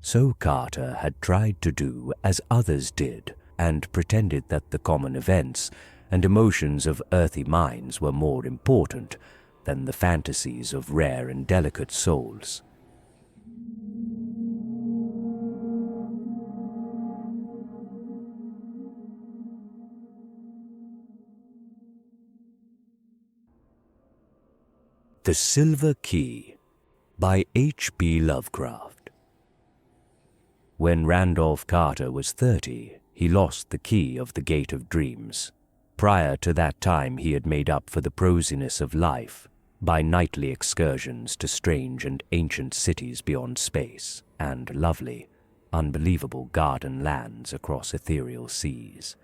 So Carter had tried to do as others did and pretended that the common events and emotions of earthy minds were more important than the fantasies of rare and delicate souls. The Silver Key by H.P. Lovecraft. When Randolph Carter was 30, he lost the key of the Gate of Dreams. Prior to that time, he had made up for the prosiness of life by nightly excursions to strange and ancient cities beyond space and lovely, unbelievable garden lands across ethereal seas.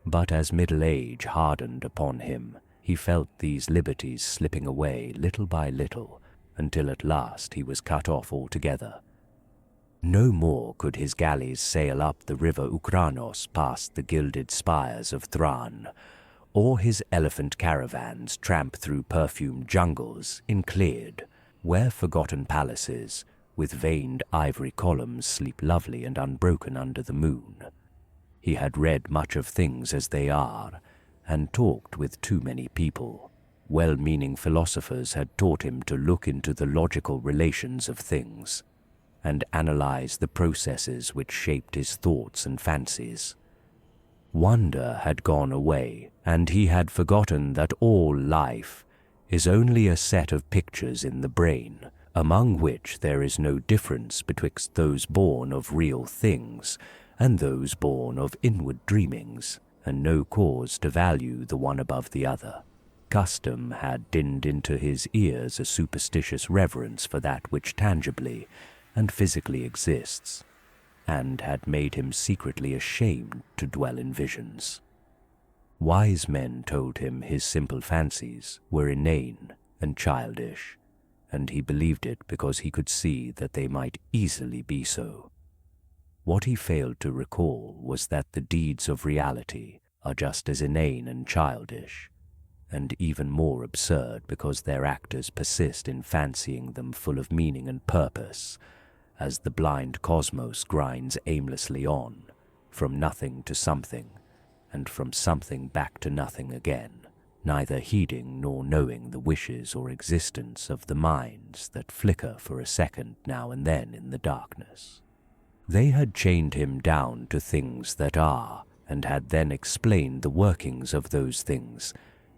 But as middle age hardened upon him, he felt these liberties slipping away little by little, until at last he was cut off altogether. No more could his galleys sail up the river Ukranos past the gilded spires of Thran, or his elephant caravans tramp through perfumed jungles in Cleared, where forgotten palaces with veined ivory columns sleep lovely and unbroken under the moon. He had read much of things as they are, and talked with too many people. Well-meaning philosophers had taught him to look into the logical relations of things and analyze the processes which shaped his thoughts and fancies. Wonder had gone away, and he had forgotten that all life is only a set of pictures in the brain, among which there is no difference betwixt those born of real things and those born of inward dreamings, and no cause to value the one above the other. Custom had dinned into his ears a superstitious reverence for that which tangibly and physically exists, and had made him secretly ashamed to dwell in visions. Wise men told him his simple fancies were inane and childish, and he believed it because he could see that they might easily be so. What he failed to recall was that the deeds of reality are just as inane and childish, and even more absurd because their actors persist in fancying them full of meaning and purpose, as the blind cosmos grinds aimlessly on, from nothing to something, and from something back to nothing again, neither heeding nor knowing the wishes or existence of the minds that flicker for a second now and then in the darkness. They had chained him down to things that are, and had then explained the workings of those things,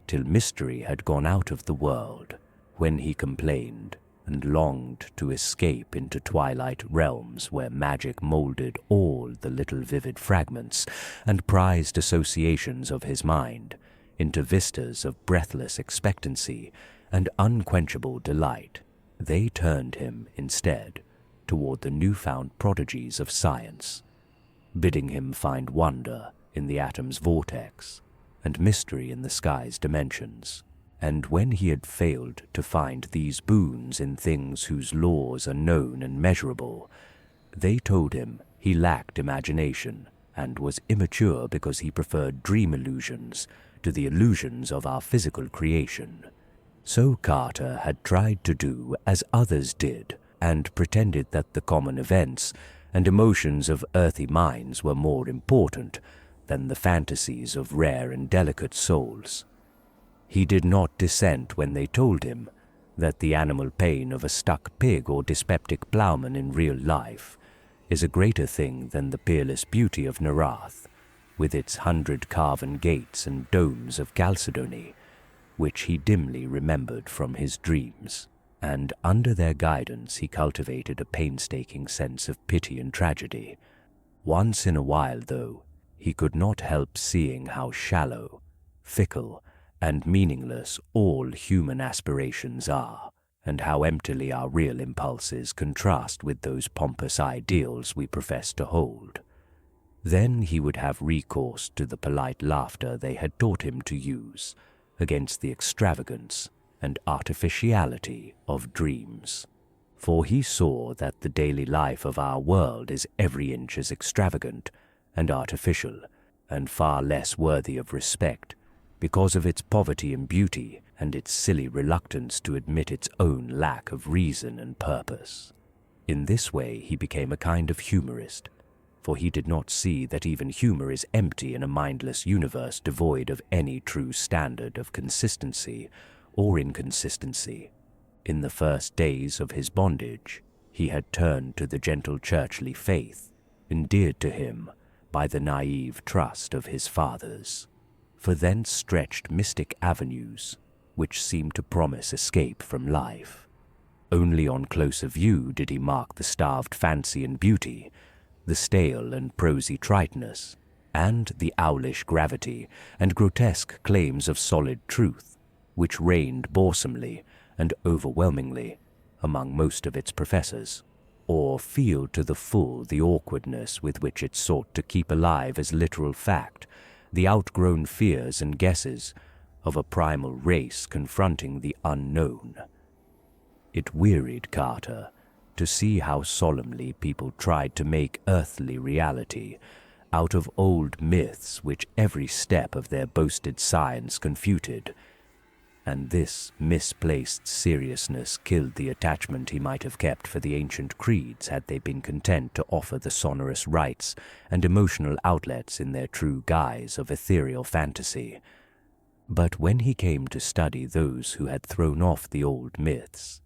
till mystery had gone out of the world, when he complained and longed to escape into twilight realms where magic molded all the little vivid fragments and prized associations of his mind into vistas of breathless expectancy and unquenchable delight. They turned him, instead, toward the newfound prodigies of science, bidding him find wonder in the atom's vortex and mystery in the sky's dimensions. And when he had failed to find these boons in things whose laws are known and measurable, they told him he lacked imagination and was immature because he preferred dream illusions to the illusions of our physical creation. So Carter had tried to do as others did, and pretended that the common events and emotions of earthy minds were more important than the fantasies of rare and delicate souls. He did not dissent when they told him that the animal pain of a stuck pig or dyspeptic ploughman in real life is a greater thing than the peerless beauty of Narath, with its 100 carven gates and domes of chalcedony, which he dimly remembered from his dreams. And under their guidance he cultivated a painstaking sense of pity and tragedy. Once in a while, though, he could not help seeing how shallow, fickle, and meaningless all human aspirations are, and how emptily our real impulses contrast with those pompous ideals we profess to hold. Then he would have recourse to the polite laughter they had taught him to use against the extravagance and artificiality of dreams. For he saw that the daily life of our world is every inch as extravagant and artificial, and far less worthy of respect because of its poverty in beauty and its silly reluctance to admit its own lack of reason and purpose. In this way he became a kind of humorist, for he did not see that even humor is empty in a mindless universe devoid of any true standard of consistency or inconsistency. In the first days of his bondage, he had turned to the gentle churchly faith, endeared to him by the naive trust of his fathers, for thence stretched mystic avenues which seemed to promise escape from life. Only on closer view did he mark the starved fancy and beauty, the stale and prosy triteness, and the owlish gravity and grotesque claims of solid truth, which reigned boresomely and overwhelmingly among most of its professors, or feel to the full the awkwardness with which it sought to keep alive as literal fact the outgrown fears and guesses of a primal race confronting the unknown. It wearied Carter to see how solemnly people tried to make earthly reality out of old myths which every step of their boasted science confuted, and this misplaced seriousness killed the attachment he might have kept for the ancient creeds had they been content to offer the sonorous rites and emotional outlets in their true guise of ethereal fantasy. But when he came to study those who had thrown off the old myths,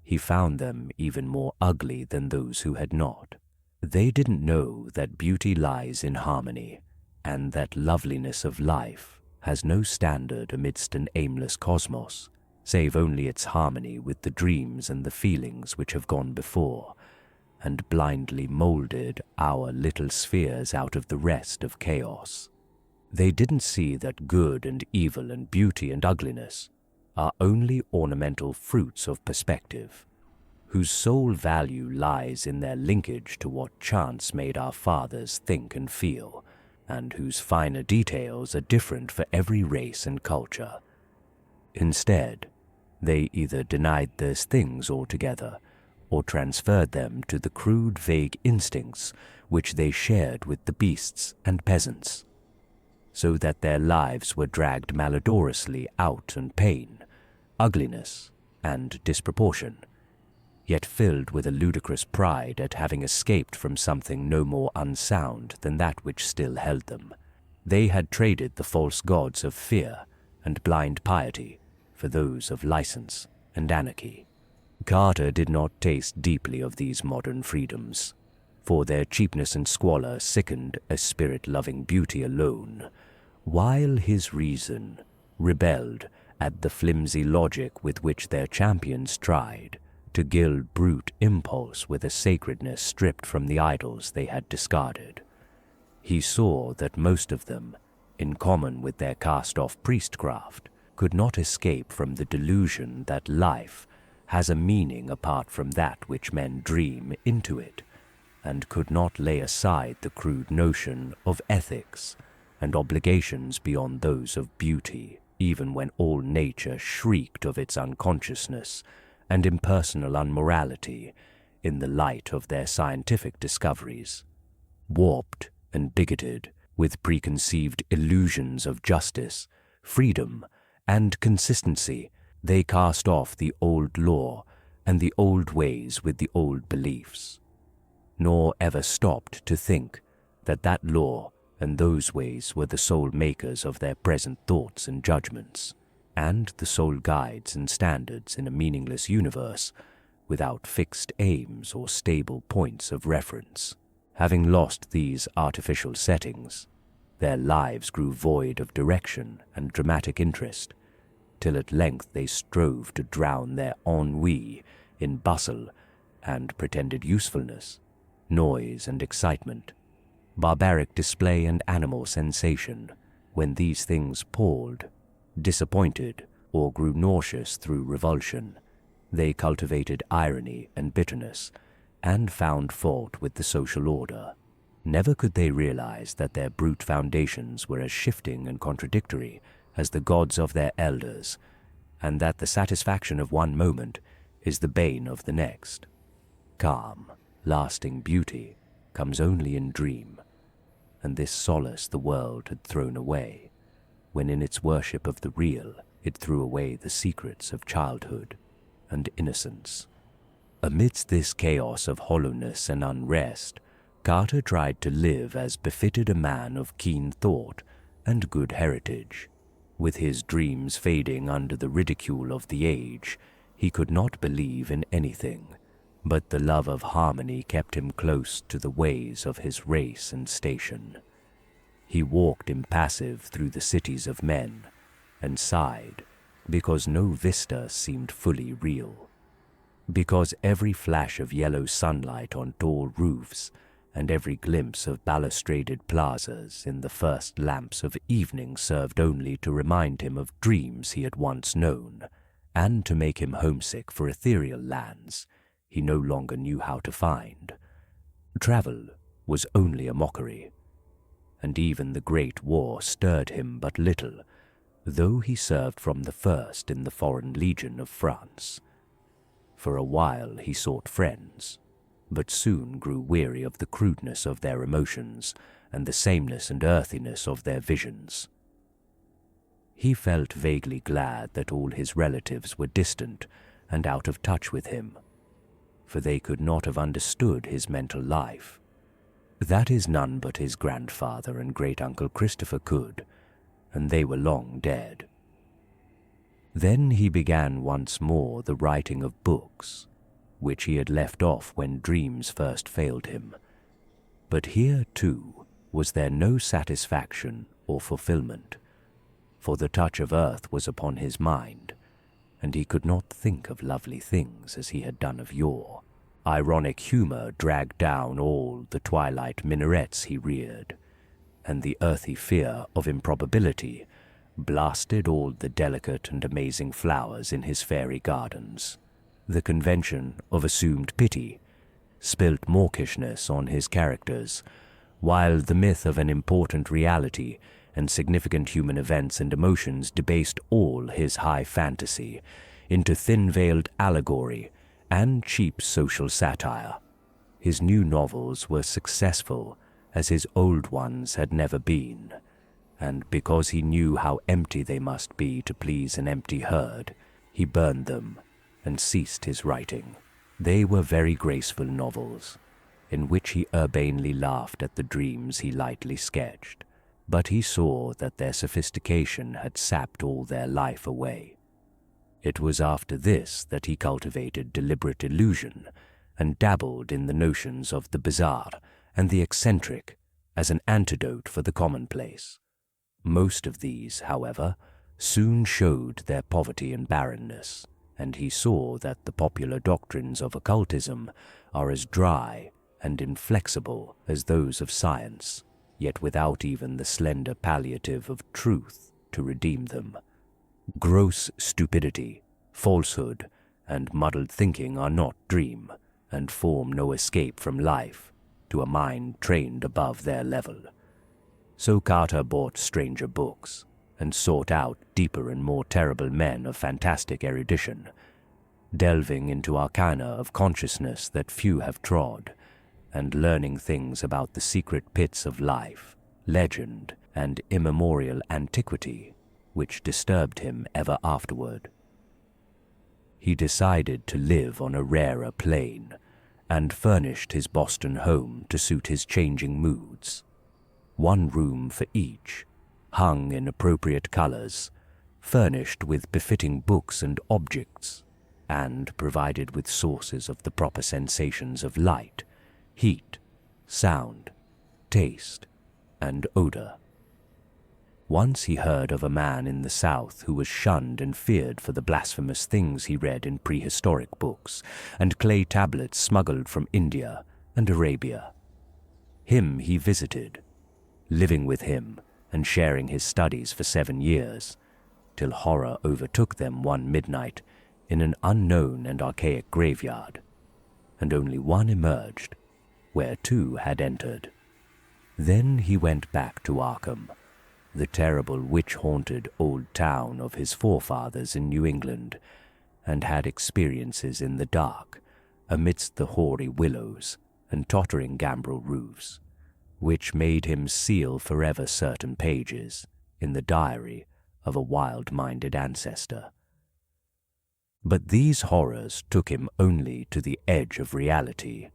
he found them even more ugly than those who had not. They didn't know that beauty lies in harmony, and that loveliness of life has no standard amidst an aimless cosmos, save only its harmony with the dreams and the feelings which have gone before, and blindly molded our little spheres out of the rest of chaos. They didn't see that good and evil and beauty and ugliness are only ornamental fruits of perspective, whose sole value lies in their linkage to what chance made our fathers think and feel, and whose finer details are different for every race and culture. Instead, they either denied those things altogether, or transferred them to the crude, vague instincts which they shared with the beasts and peasants, so that their lives were dragged malodorously out in pain, ugliness, and disproportion, yet filled with a ludicrous pride at having escaped from something no more unsound than that which still held them. They had traded the false gods of fear and blind piety for those of license and anarchy. Carter did not taste deeply of these modern freedoms, for their cheapness and squalor sickened a spirit-loving beauty alone, while his reason rebelled at the flimsy logic with which their champions tried to gild brute impulse with a sacredness stripped from the idols they had discarded. He saw that most of them, in common with their cast-off priestcraft, could not escape from the delusion that life has a meaning apart from that which men dream into it, and could not lay aside the crude notion of ethics and obligations beyond those of beauty, even when all nature shrieked of its unconsciousness and impersonal unmorality in the light of their scientific discoveries. Warped and bigoted with preconceived illusions of justice, freedom, and consistency, they cast off the old law and the old ways with the old beliefs, nor ever stopped to think that that law and those ways were the sole makers of their present thoughts and judgments, and the sole guides and standards in a meaningless universe without fixed aims or stable points of reference. Having lost these artificial settings, their lives grew void of direction and dramatic interest, till at length they strove to drown their ennui in bustle and pretended usefulness, noise and excitement, barbaric display and animal sensation. When these things palled, disappointed, or grew nauseous through revulsion, they cultivated irony and bitterness, and found fault with the social order. Never could they realize that their brute foundations were as shifting and contradictory as the gods of their elders, and that the satisfaction of one moment is the bane of the next. Calm, lasting beauty comes only in dream, and this solace the world had thrown away, when in its worship of the real it threw away the secrets of childhood and innocence. Amidst this chaos of hollowness and unrest, Carter tried to live as befitted a man of keen thought and good heritage. With his dreams fading under the ridicule of the age, he could not believe in anything, but the love of harmony kept him close to the ways of his race and station. He walked impassive through the cities of men, and sighed because no vista seemed fully real, because every flash of yellow sunlight on tall roofs and every glimpse of balustraded plazas in the first lamps of evening served only to remind him of dreams he had once known, and to make him homesick for ethereal lands he no longer knew how to find. Travel was only a mockery, and even the Great War stirred him but little, though he served from the first in the Foreign Legion of France. For a while he sought friends, but soon grew weary of the crudeness of their emotions and the sameness and earthiness of their visions. He felt vaguely glad that all his relatives were distant and out of touch with him, for they could not have understood his mental life. That is, none but his grandfather and great-uncle Christopher could, and they were long dead. Then he began once more the writing of books, which he had left off when dreams first failed him. But here, too, was there no satisfaction or fulfillment, for the touch of earth was upon his mind, and he could not think of lovely things as he had done of yore. Ironic humor dragged down all the twilight minarets he reared, and the earthy fear of improbability blasted all the delicate and amazing flowers in his fairy gardens. The convention of assumed pity spilt mawkishness on his characters, while the myth of an important reality and significant human events and emotions debased all his high fantasy into thin-veiled allegory and cheap social satire. His new novels were successful as his old ones had never been, and because he knew how empty they must be to please an empty herd, he burned them and ceased his writing. They were very graceful novels, in which he urbanely laughed at the dreams he lightly sketched, but he saw that their sophistication had sapped all their life away. It was after this that he cultivated deliberate illusion and dabbled in the notions of the bizarre and the eccentric as an antidote for the commonplace. Most of these, however, soon showed their poverty and barrenness, and he saw that the popular doctrines of occultism are as dry and inflexible as those of science, yet without even the slender palliative of truth to redeem them. Gross stupidity, falsehood, and muddled thinking are not dream, and form no escape from life to a mind trained above their level. So Carter bought stranger books, and sought out deeper and more terrible men of fantastic erudition, delving into arcana of consciousness that few have trod, and learning things about the secret pits of life, legend, and immemorial antiquity, which disturbed him ever afterward. He decided to live on a rarer plane, and furnished his Boston home to suit his changing moods. One room for each, hung in appropriate colors, furnished with befitting books and objects, and provided with sources of the proper sensations of light, heat, sound, taste, and odor. Once he heard of a man in the South who was shunned and feared for the blasphemous things he read in prehistoric books and clay tablets smuggled from India and Arabia. Him he visited, living with him and sharing his studies for 7 years, till horror overtook them one midnight in an unknown and archaic graveyard, and only one emerged, where 2 had entered. Then he went back to Arkham, the terrible witch-haunted old town of his forefathers in New England, and had experiences in the dark, amidst the hoary willows and tottering gambrel roofs, which made him seal forever certain pages in the diary of a wild-minded ancestor. But these horrors took him only to the edge of reality,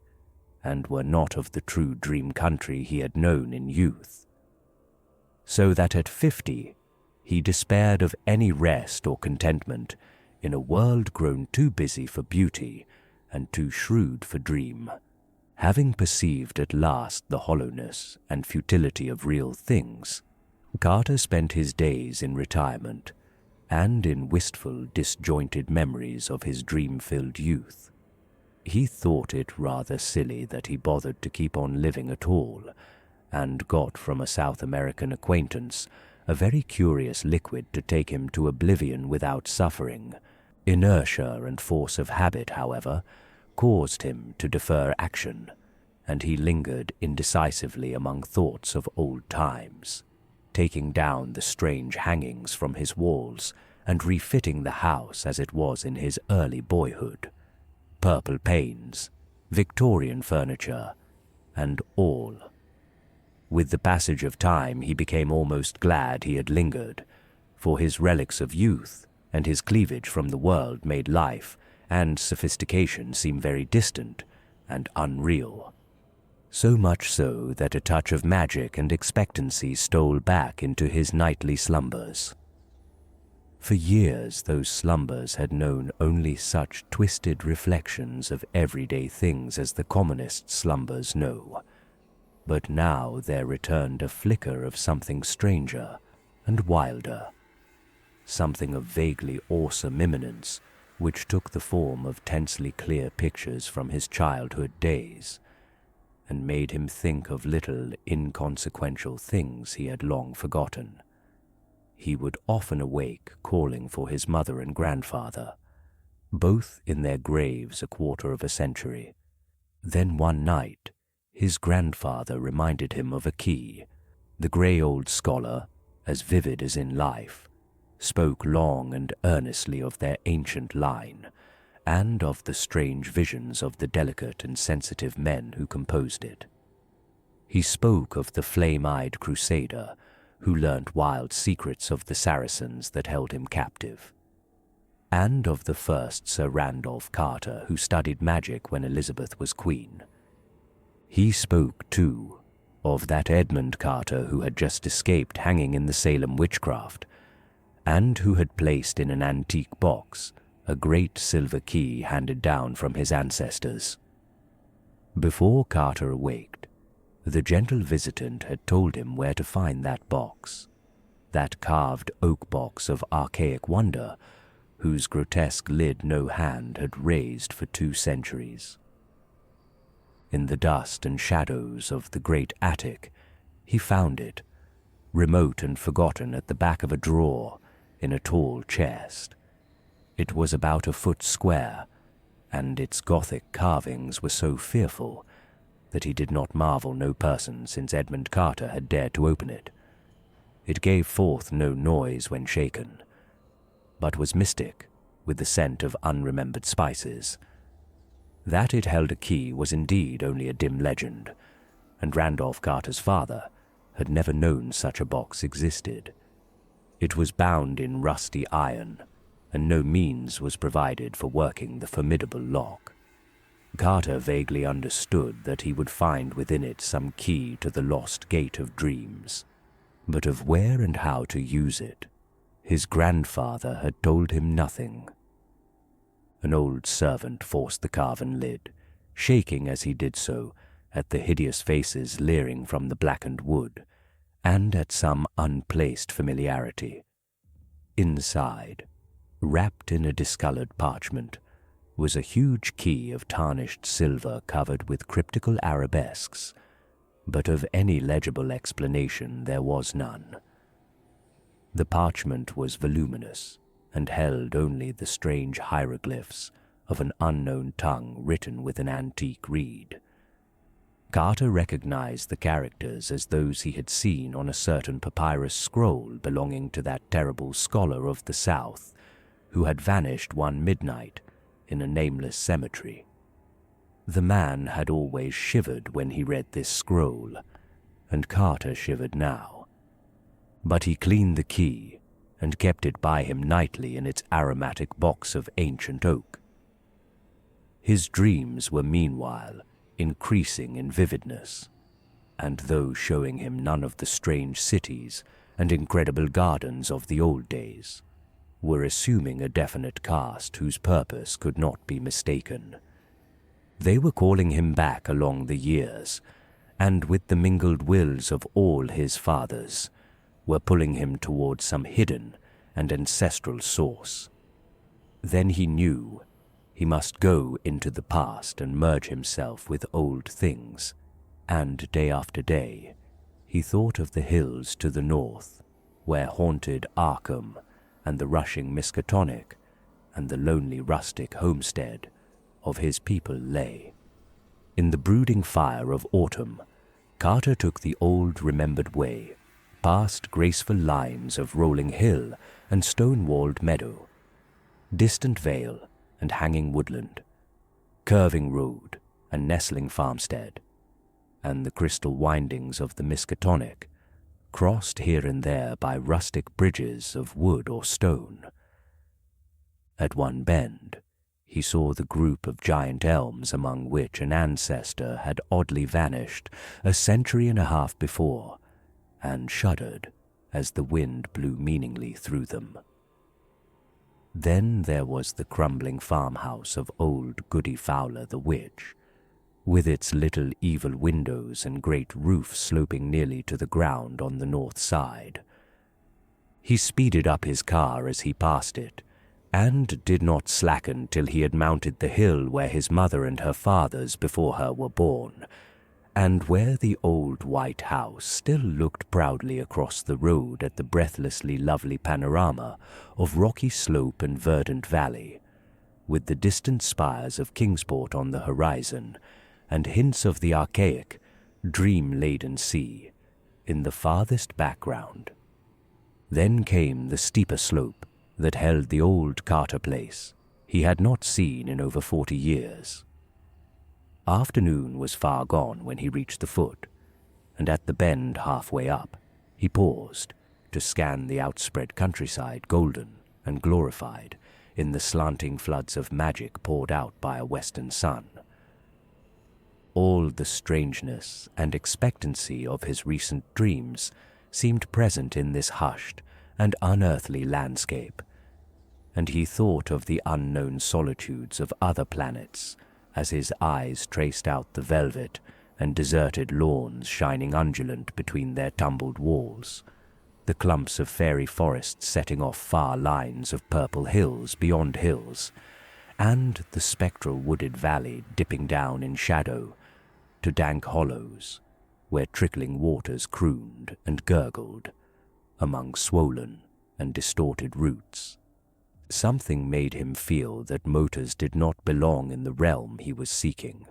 and were not of the true dream country he had known in youth. So that at 50, he despaired of any rest or contentment in a world grown too busy for beauty and too shrewd for dream. Having perceived at last the hollowness and futility of real things, Carter spent his days in retirement and in wistful, disjointed memories of his dream-filled youth. He thought it rather silly that he bothered to keep on living at all, and got from a South American acquaintance a very curious liquid to take him to oblivion without suffering. Inertia and force of habit, however, caused him to defer action, and he lingered indecisively among thoughts of old times, taking down the strange hangings from his walls and refitting the house as it was in his early boyhood. Purple panes, Victorian furniture, and all. With the passage of time he became almost glad he had lingered, for his relics of youth and his cleavage from the world made life and sophistication seem very distant and unreal. So much so that a touch of magic and expectancy stole back into his nightly slumbers. For years those slumbers had known only such twisted reflections of everyday things as the commonest slumbers know, but now there returned a flicker of something stranger and wilder, something of vaguely awesome imminence which took the form of tensely clear pictures from his childhood days, and made him think of little inconsequential things he had long forgotten. He would often awake calling for his mother and grandfather, both in their graves a quarter of a century. Then one night his grandfather reminded him of a key. The grey old scholar, as vivid as in life, spoke long and earnestly of their ancient line, and of the strange visions of the delicate and sensitive men who composed it. He spoke of the flame-eyed crusader who learnt wild secrets of the Saracens that held him captive, and of the first Sir Randolph Carter who studied magic when Elizabeth was queen. He spoke, too, of that Edmund Carter who had just escaped hanging in the Salem witchcraft, and who had placed in an antique box a great silver key handed down from his ancestors. Before Carter awaked, the gentle visitant had told him where to find that box, that carved oak box of archaic wonder, whose grotesque lid no hand had raised for 2 centuries. In the dust and shadows of the great attic, he found it, remote and forgotten at the back of a drawer in a tall chest. It was about a foot square, and its Gothic carvings were so fearful that he did not marvel no person since Edmund Carter had dared to open it. It gave forth no noise when shaken, but was mystic with the scent of unremembered spices. That it held a key was indeed only a dim legend, and Randolph Carter's father had never known such a box existed. It was bound in rusty iron, and no means was provided for working the formidable lock. Carter vaguely understood that he would find within it some key to the lost gate of dreams, but of where and how to use it, his grandfather had told him nothing. An old servant forced the carven lid, shaking as he did so at the hideous faces leering from the blackened wood, and at some unplaced familiarity. Inside, wrapped in a discolored parchment, was a huge key of tarnished silver covered with cryptical arabesques, but of any legible explanation there was none. The parchment was voluminous, and held only the strange hieroglyphs of an unknown tongue written with an antique reed. Carter recognized the characters as those he had seen on a certain papyrus scroll belonging to that terrible scholar of the South, who had vanished one midnight in a nameless cemetery. The man had always shivered when he read this scroll, and Carter shivered now. But he cleaned the key and kept it by him nightly in its aromatic box of ancient oak. His dreams were meanwhile increasing in vividness, and though showing him none of the strange cities and incredible gardens of the old days, were assuming a definite cast whose purpose could not be mistaken. They were calling him back along the years, and with the mingled wills of all his fathers, were pulling him towards some hidden and ancestral source. Then he knew he must go into the past and merge himself with old things, and day after day he thought of the hills to the north, where haunted Arkham and the rushing Miskatonic and the lonely rustic homestead of his people lay. In the brooding fire of autumn, Carter took the old remembered way, past graceful lines of rolling hill and stone-walled meadow, distant vale and hanging woodland, curving road and nestling farmstead, and the crystal windings of the Miskatonic, crossed here and there by rustic bridges of wood or stone. At one bend, he saw the group of giant elms among which an ancestor had oddly vanished a century and a half before, and shuddered as the wind blew meaningly through them. Then there was the crumbling farmhouse of old Goody Fowler the witch, with its little evil windows and great roof sloping nearly to the ground on the north side. He speeded up his car as he passed it, and did not slacken till he had mounted the hill where his mother and her fathers before her were born, and where the old white house still looked proudly across the road at the breathlessly lovely panorama of rocky slope and verdant valley, with the distant spires of Kingsport on the horizon, and hints of the archaic, dream-laden sea in the farthest background. Then came the steeper slope that held the old Carter place he had not seen in over 40 years. Afternoon was far gone when he reached the foot, and at the bend halfway up, he paused to scan the outspread countryside golden and glorified in the slanting floods of magic poured out by a western sun. All the strangeness and expectancy of his recent dreams seemed present in this hushed and unearthly landscape, and he thought of the unknown solitudes of other planets as his eyes traced out the velvet and deserted lawns shining undulant between their tumbled walls, the clumps of fairy forests setting off far lines of purple hills beyond hills, and the spectral wooded valley dipping down in shadow to dank hollows where trickling waters crooned and gurgled among swollen and distorted roots. Something made him feel that motors did not belong in the realm he was seeking,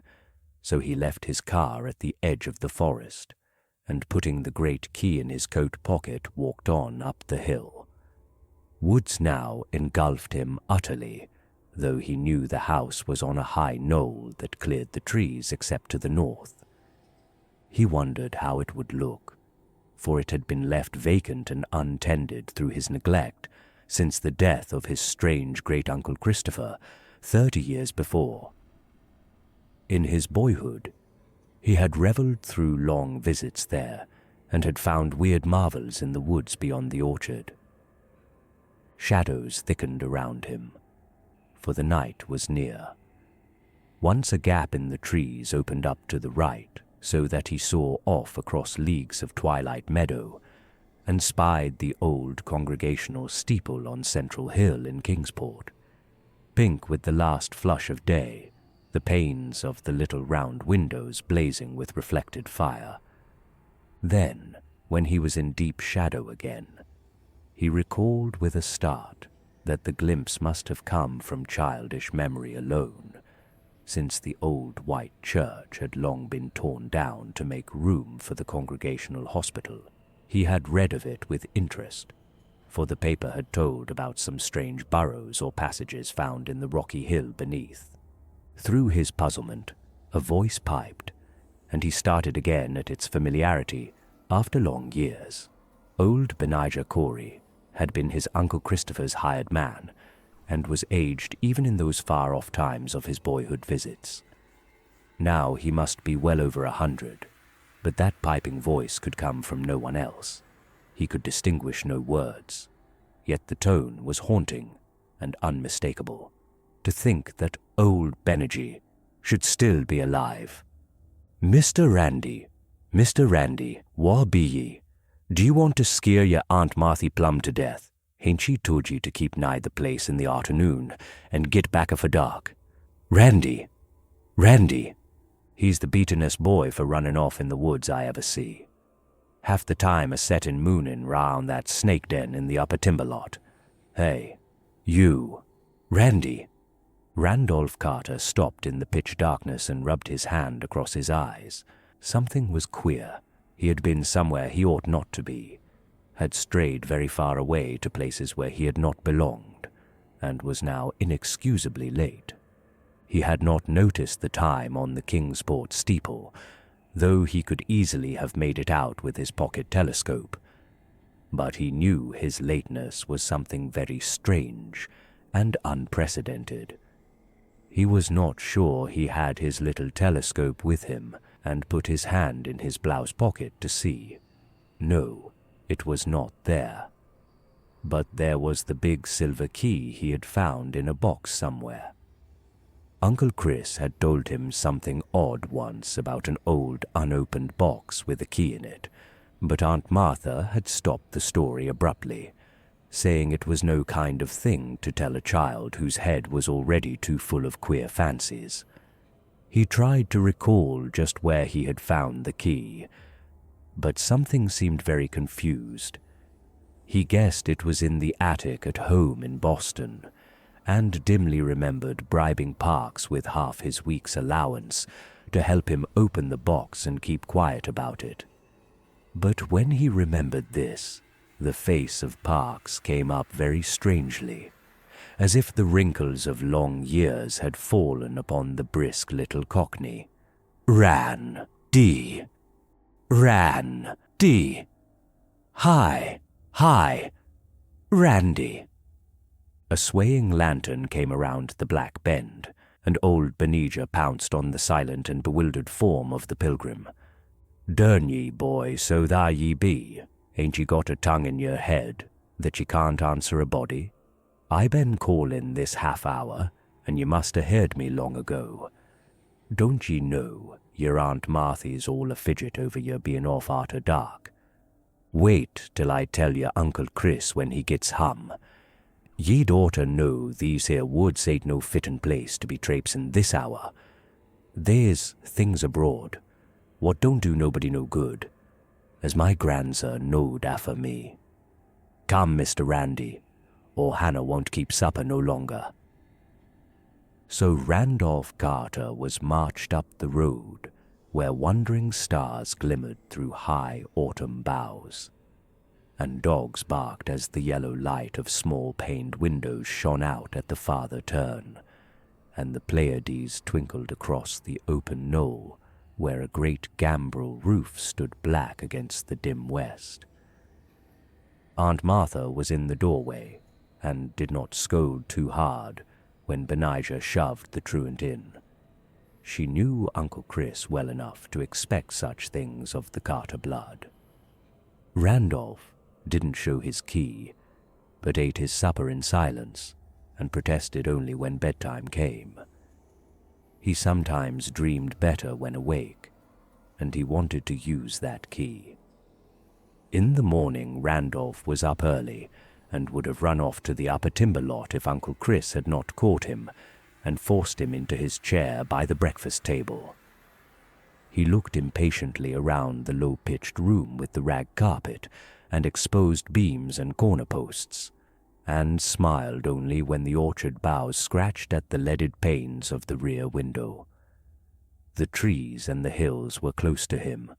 so he left his car at the edge of the forest, and putting the great key in his coat pocket walked on up the hill. Woods now engulfed him utterly, though he knew the house was on a high knoll that cleared the trees except to the north. He wondered how it would look, for it had been left vacant and untended through his neglect since the death of his strange great-uncle Christopher 30 years before. In his boyhood, he had reveled through long visits there and had found weird marvels in the woods beyond the orchard. Shadows thickened around him, for the night was near. Once a gap in the trees opened up to the right, so that he saw off across leagues of twilight meadow, and spied the old congregational steeple on Central Hill in Kingsport, pink with the last flush of day, the panes of the little round windows blazing with reflected fire. Then, when he was in deep shadow again, he recalled with a start that the glimpse must have come from childish memory alone, since the old white church had long been torn down to make room for the Congregational Hospital. He had read of it with interest, for the paper had told about some strange burrows or passages found in the rocky hill beneath. Through his puzzlement, a voice piped, and he started again at its familiarity after long years. Old Benijah Corey, had been his Uncle Christopher's hired man, and was aged even in those far-off times of his boyhood visits. Now he must be well over 100, but that piping voice could come from no one else. He could distinguish no words, yet the tone was haunting and unmistakable. To think that old Bennergy should still be alive. Mr. Randy, wha be ye? Do you want to skeer your Aunt Marthy plumb to death? Hain't she told ye to keep nigh the place in the arternoon and git back afore dark? Randy! He's the beatin'est boy for running off in the woods I ever see. Half the time a settin' moonin' round that snake den in the upper timber lot. Hey, you, Randy! Randolph Carter stopped in the pitch darkness and rubbed his hand across his eyes. Something was queer. He had been somewhere he ought not to be, had strayed very far away to places where he had not belonged, and was now inexcusably late. He had not noticed the time on the Kingsport steeple, though he could easily have made it out with his pocket telescope. But he knew his lateness was something very strange and unprecedented. He was not sure he had his little telescope with him, and put his hand in his blouse pocket to see. No, it was not there. But there was the big silver key he had found in a box somewhere. Uncle Chris had told him something odd once about an old unopened box with a key in it, but Aunt Martha had stopped the story abruptly, saying it was no kind of thing to tell a child whose head was already too full of queer fancies. He tried to recall just where he had found the key, but something seemed very confused. He guessed it was in the attic at home in Boston, and dimly remembered bribing Parks with half his week's allowance to help him open the box and keep quiet about it. But when he remembered this, the face of Parks came up very strangely, as if the wrinkles of long years had fallen upon the brisk little cockney. Randy! Hi, Randy! A swaying lantern came around the black bend, and old Benijah pounced on the silent and bewildered form of the pilgrim. Durn ye, boy, so thar ye be. Ain't ye got a tongue in your head, that ye can't answer a body? I been callin' this half-hour, and ye must ha' heard me long ago. Don't ye know your Aunt Marthy's all a fidget over your bein' off arter dark? Wait till I tell your Uncle Chris when he gets hum. Ye'd oughter know these here woods ain't no fittin' place to be traipsin' this hour. There's things abroad what don't do nobody no good, as my grandsir knowed after me. Come, Mr. Randy, or Hannah won't keep supper no longer. So Randolph Carter was marched up the road, where wandering stars glimmered through high autumn boughs, and dogs barked as the yellow light of small-paned windows shone out at the farther turn, and the Pleiades twinkled across the open knoll, where a great gambrel roof stood black against the dim west. Aunt Martha was in the doorway, and did not scold too hard when Benijah shoved the truant in. She knew Uncle Chris well enough to expect such things of the Carter blood. Randolph didn't show his key, but ate his supper in silence, and protested only when bedtime came. He sometimes dreamed better when awake, and he wanted to use that key. In the morning Randolph was up early, and would have run off to the upper timber lot if Uncle Chris had not caught him and forced him into his chair by the breakfast table. He looked impatiently around the low-pitched room with the rag carpet and exposed beams and corner posts, and smiled only when the orchard boughs scratched at the leaded panes of the rear window. The trees and the hills were close to him,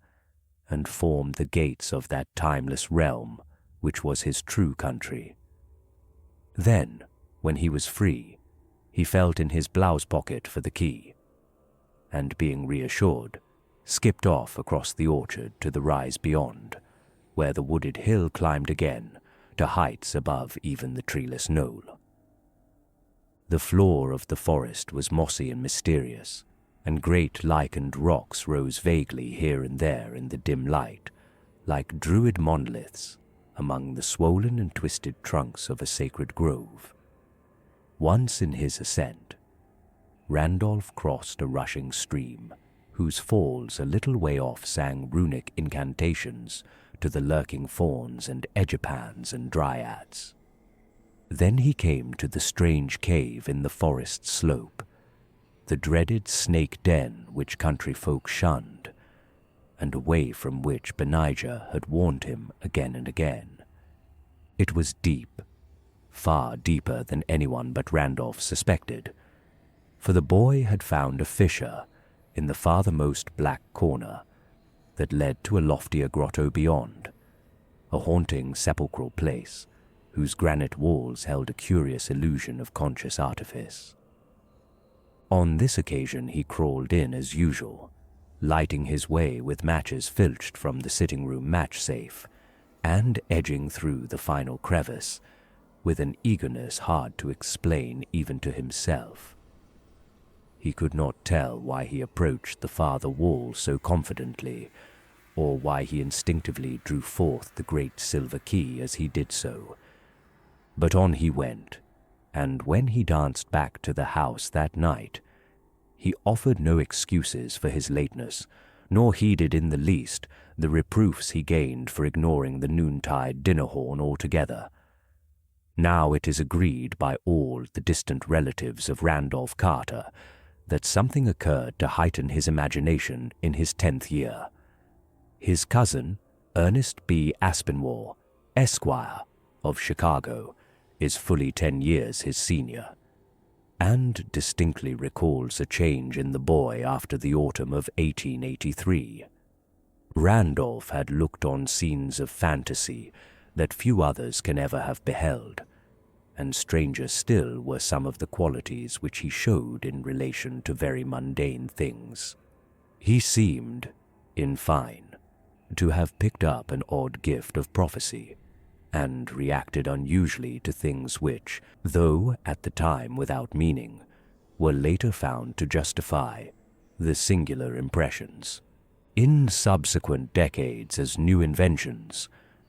and formed the gates of that timeless realm which was his true country. Then, when he was free, he felt in his blouse pocket for the key, and being reassured, skipped off across the orchard to the rise beyond, where the wooded hill climbed again, to heights above even the treeless knoll. The floor of the forest was mossy and mysterious, and great lichened rocks rose vaguely here and there in the dim light, like druid monoliths among the swollen and twisted trunks of a sacred grove. Once in his ascent, Randolph crossed a rushing stream, whose falls a little way off sang runic incantations to the lurking fauns and edgepans and dryads. Then he came to the strange cave in the forest slope, the dreaded snake den which country folk shunned, and away from which Benijah had warned him again and again. It was deep, far deeper than anyone but Randolph suspected, for the boy had found a fissure in the farthermost black corner that led to a loftier grotto beyond, a haunting sepulchral place whose granite walls held a curious illusion of conscious artifice. On this occasion he crawled in as usual, lighting his way with matches filched from the sitting-room match safe, and edging through the final crevice with an eagerness hard to explain even to himself. He could not tell why he approached the farther wall so confidently, or why he instinctively drew forth the great silver key as he did so. But on he went, and when he danced back to the house that night, he offered no excuses for his lateness, nor heeded in the least the reproofs he gained for ignoring the noontide dinner horn altogether. Now it is agreed by all the distant relatives of Randolph Carter that something occurred to heighten his imagination in his 10th year. His cousin, Ernest B. Aspinwall, Esquire, of Chicago, is fully 10 years his senior, and distinctly recalls a change in the boy after the autumn of 1883. Randolph had looked on scenes of fantasy that few others can ever have beheld, and stranger still were some of the qualities which he showed in relation to very mundane things. He seemed, in fine, to have picked up an odd gift of prophecy, and reacted unusually to things which, though at the time without meaning, were later found to justify the singular impressions. In subsequent decades, as new inventions,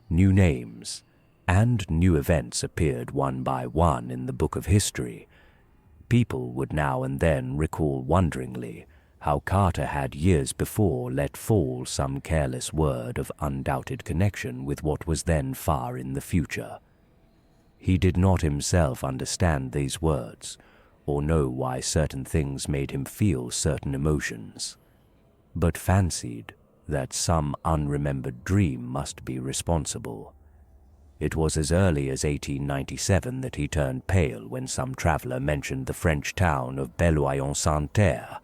new names, and new events appeared one by one in the book of history, people would now and then recall wonderingly how Carter had years before let fall some careless word of undoubted connection with what was then far in the future. He did not himself understand these words, or know why certain things made him feel certain emotions, but fancied that some unremembered dream must be responsible. It was as early as 1897 that he turned pale when some traveller mentioned the French town of Belloy-en-Santerre,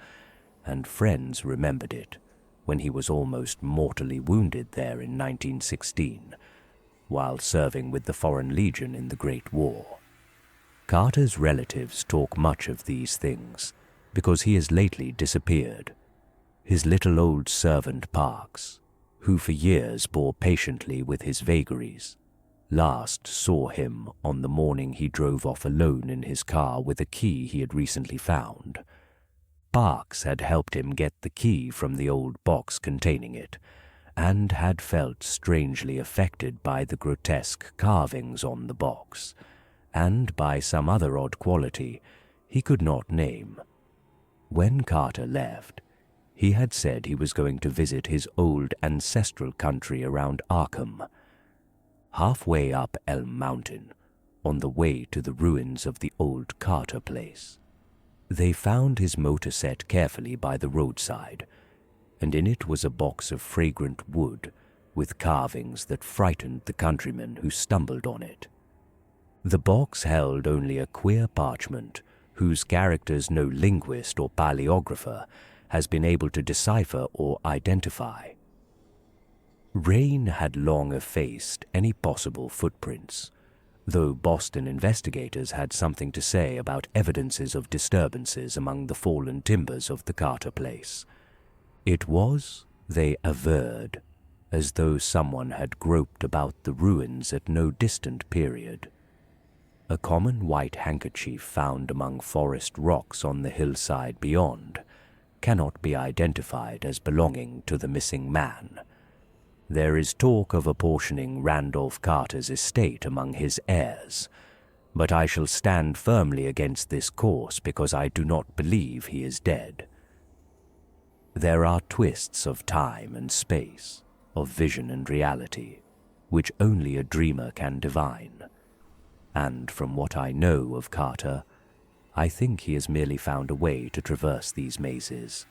and friends remembered it when he was almost mortally wounded there in 1916, while serving with the Foreign Legion in the Great War. Carter's relatives talk much of these things, because he has lately disappeared. His little old servant Parks, who for years bore patiently with his vagaries, last saw him on the morning he drove off alone in his car with a key he had recently found. Parks had helped him get the key from the old box containing it, and had felt strangely affected by the grotesque carvings on the box, and by some other odd quality he could not name. When Carter left, he had said he was going to visit his old ancestral country around Arkham. Halfway up Elm Mountain, on the way to the ruins of the old Carter place, they found his motor set carefully by the roadside, and in it was a box of fragrant wood with carvings that frightened the countrymen who stumbled on it. The box held only a queer parchment whose characters no linguist or paleographer has been able to decipher or identify. Rain had long effaced any possible footprints, though Boston investigators had something to say about evidences of disturbances among the fallen timbers of the Carter place. It was, they averred, as though someone had groped about the ruins at no distant period. A common white handkerchief found among forest rocks on the hillside beyond cannot be identified as belonging to the missing man. There is talk of apportioning Randolph Carter's estate among his heirs, but I shall stand firmly against this course because I do not believe he is dead. There are twists of time and space, of vision and reality, which only a dreamer can divine. And from what I know of Carter, I think he has merely found a way to traverse these mazes.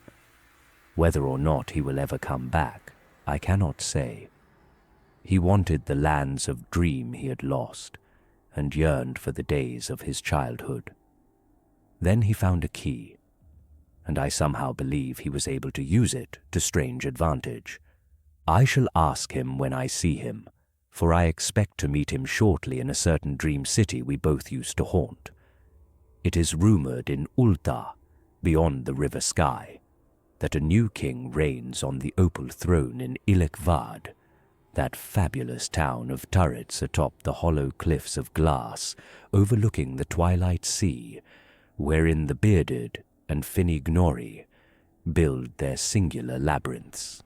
Whether or not he will ever come back, I cannot say. He wanted the lands of dream he had lost, and yearned for the days of his childhood. Then he found a key, and I somehow believe he was able to use it to strange advantage. I shall ask him when I see him, for I expect to meet him shortly in a certain dream city we both used to haunt. It is rumored in Ulta, beyond the river sky, that a new king reigns on the opal throne in Ilekvad, that fabulous town of turrets atop the hollow cliffs of glass overlooking the twilight sea, wherein the bearded and Finignori build their singular labyrinths.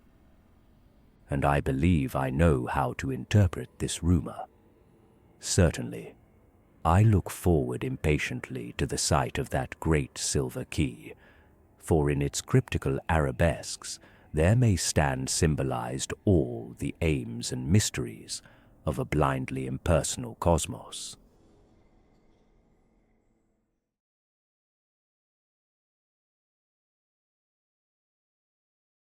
And I believe I know how to interpret this rumor. Certainly, I look forward impatiently to the sight of that great silver key, for in its cryptical arabesques there may stand symbolized all the aims and mysteries of a blindly impersonal cosmos.